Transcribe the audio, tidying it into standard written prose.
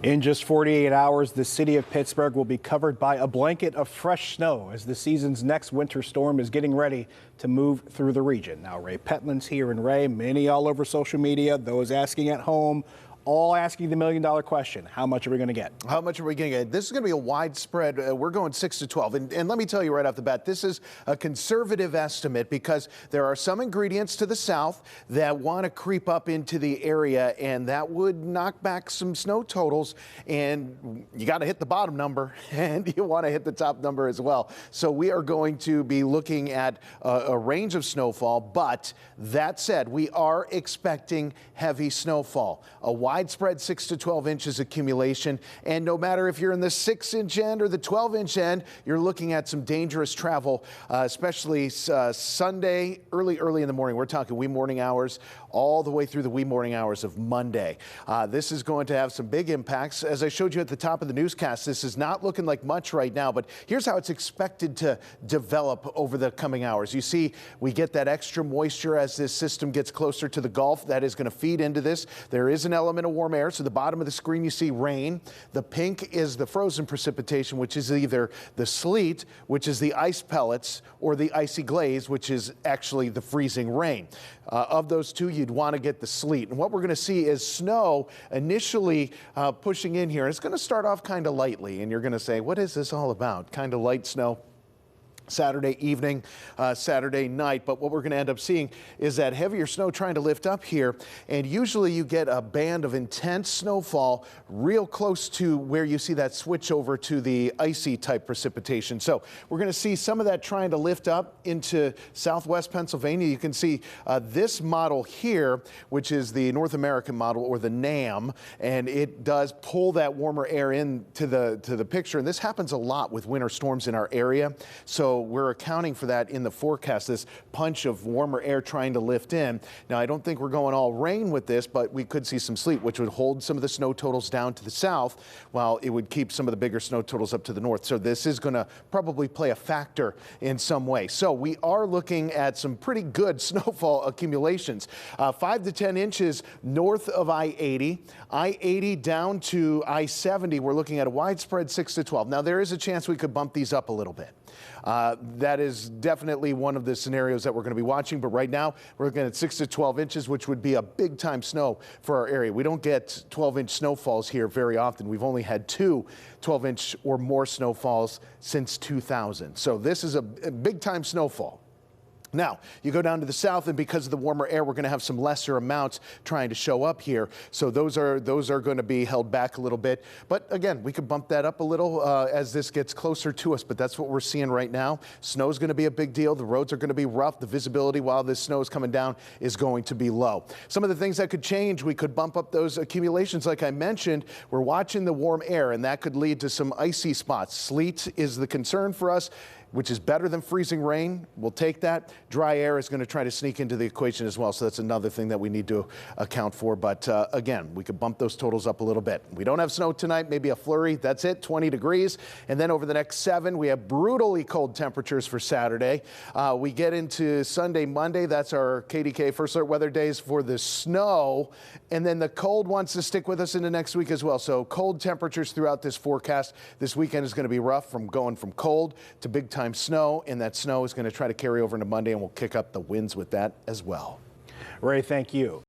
In just 48 hours, the city of Pittsburgh will be covered by a blanket of fresh snow as the season's next winter storm is getting ready to move through the region. Now, Ray Petlin's here, and Ray, many all over social media, those asking at home, all asking the million-dollar question: how much are we going to get? How much are we going to get? This is going to be a widespread. We're going 6 to 12. And let me tell you right off the bat, this is a conservative estimate because there are some ingredients to the south that want to creep up into the area, and that would knock back some snow totals. And you got to hit the bottom number, and you want to hit the top number as well. So we are going to be looking at a range of snowfall. But that said, we are expecting heavy snowfall. A widespread 6 to 12 inches accumulation, and no matter if you're in the 6-inch end or the 12-inch end, you're looking at some dangerous travel, especially Sunday, early in the morning. We're talking wee morning hours all the way through the wee morning hours of Monday. This is going to have some big impacts. As I showed you at the top of the newscast, this is not looking like much right now, but here's how it's expected to develop over the coming hours. You see, we get that extra moisture as this system gets closer to the Gulf. That is going to feed into this. There is an element of warm air. So the bottom of the screen, you see rain. The pink is the frozen precipitation, which is either the sleet, which is the ice pellets, or the icy glaze, which is actually the freezing rain. Of those two, you'd want to get the sleet. And what we're going to see is snow initially pushing in here. It's going to start off kind of lightly, and you're going to say, what is this all about? Kind of light snow Saturday evening, Saturday night. But what we're going to end up seeing is that heavier snow trying to lift up here. And usually you get a band of intense snowfall real close to where you see that switch over to the icy type precipitation. So we're going to see some of that trying to lift up into southwest Pennsylvania. You can see this model here, which is the North American model, or the NAM, and it does pull that warmer air into the picture. And this happens a lot with winter storms in our area. So we're accounting for that in the forecast, this punch of warmer air trying to lift in. Now, I don't think we're going all rain with this, but we could see some sleet, which would hold some of the snow totals down to the south, while it would keep some of the bigger snow totals up to the north. So this is going to probably play a factor in some way. So we are looking at some pretty good snowfall accumulations. 5 to 10 inches north of I-80. I-80 down to I-70, we're looking at a widespread 6 to 12. Now, there is a chance we could bump these up a little bit. That is definitely one of the scenarios that we're going to be watching. But right now, we're looking at 6 to 12 inches, which would be a big time snow for our area. We don't get 12-inch snowfalls here very often. We've only had 2 12-inch or more snowfalls since 2000. So this is a big time snowfall. Now, you go down to the south, and because of the warmer air, we're going to have some lesser amounts trying to show up here. So those are going to be held back a little bit. But again, we could bump that up a little as this gets closer to us. But that's what we're seeing right now. Snow is going to be a big deal. The roads are going to be rough. The visibility while this snow is coming down is going to be low. Some of the things that could change, we could bump up those accumulations. Like I mentioned, we're watching the warm air, and that could lead to some icy spots. Sleet is the concern for us, which is better than freezing rain. We'll take that. Dry air is going to try to sneak into the equation as well, so that's another thing that we need to account for. But again, we could bump those totals up a little bit. We don't have snow tonight, maybe a flurry. That's it, 20 degrees. And then over the next 7, we have brutally cold temperatures for Saturday. We get into Sunday, Monday. That's our KDKA First Alert weather days for the snow. And then the cold wants to stick with us into next week as well. So cold temperatures throughout this forecast. This weekend is going to be rough, going from cold to big time snow, and that snow is going to try to carry over into Monday, and we'll kick up the winds with that as well. Ray, thank you.